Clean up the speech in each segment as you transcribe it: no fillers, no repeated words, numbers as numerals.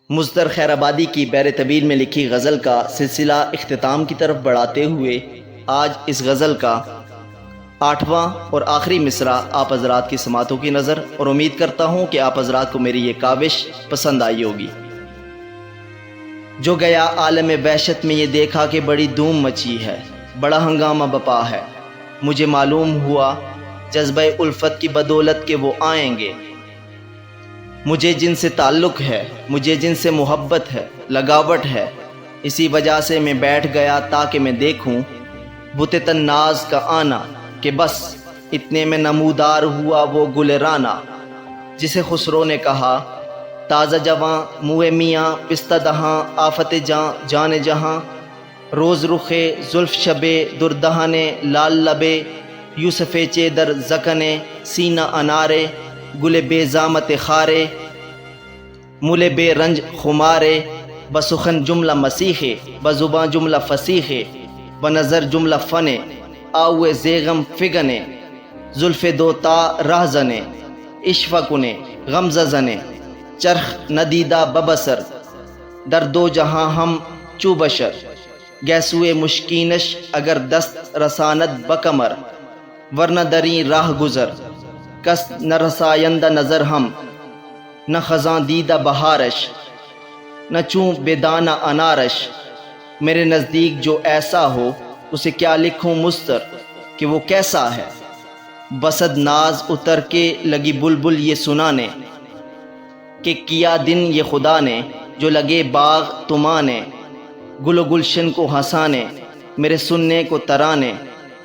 مزدر خیر آبادی کی بیر طویل میں لکھی غزل کا سلسلہ اختتام کی طرف بڑھاتے ہوئے آج اس غزل کا 8واں اور آخری مصرع آپ حضرات کی سماعتوں کی نظر، اور امید کرتا ہوں کہ آپ حضرات کو میری یہ کاوش پسند آئی ہوگی۔ جو گیا عالم وحشت میں یہ دیکھا کہ بڑی دھوم مچی ہے، بڑا ہنگامہ بپا ہے، مجھے معلوم ہوا جذبہ الفت کی بدولت کہ وہ آئیں گے۔ مجھے جن سے تعلق ہے، مجھے جن سے محبت ہے، لگاوٹ ہے، اسی وجہ سے میں بیٹھ گیا تاکہ میں دیکھوں بت تناز کا آنا، کہ بس اتنے میں نمودار ہوا وہ گل رانا، جسے خسرو نے کہا تازہ جواں موئے میاں پستہ دہاں آفت جاں جان جہاں، روز رخے زلف شبے دردہانے لال لبے، یوسف چیدر زکنے سینہ انارے، گل بے زامت خارے مل بے رنج خمارے، بسخن جملہ مسیحے بزباں جملہ فصیحے، بنظر جملہ فنے آوے زیغم فگنے، زلف دوتا راہ زنے اشفا کنے غمزہ زنے، چرخ ندیدہ ببسر در دو جہاں ہم چو بشر، گیسوئے مشکینش اگر دست رساند بکمر، ورنہ دری راہ گزر کس نہ رسایندہ نظر ہم، نہ خزاں دیدہ بہارش نہ چوں بیدانہ انارش، میرے نزدیک جو ایسا ہو اسے کیا لکھوں مستر کہ وہ کیسا ہے، بسد ناز اتر کے لگی بلبل یہ سنانے، کہ کیا دن یہ خدا نے جو لگے باغ تمانے، گل و گلشن کو ہنسانے میرے سننے کو ترانے،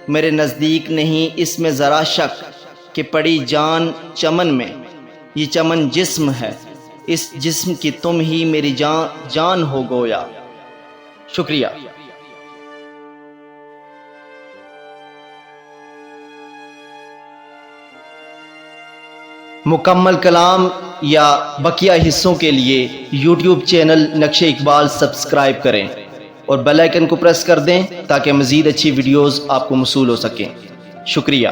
میرے نزدیک نہیں اس میں ذرا شک کہ پڑی جان چمن میں، یہ چمن جسم ہے، اس جسم کی تم ہی میری جان ہو گویا۔ شکریہ۔ مکمل کلام یا بقیہ حصوں کے لیے یوٹیوب چینل نقش اقبال سبسکرائب کریں اور بیل آئیکن کو پریس کر دیں تاکہ مزید اچھی ویڈیوز آپ کو موصول ہو سکیں۔ شکریہ۔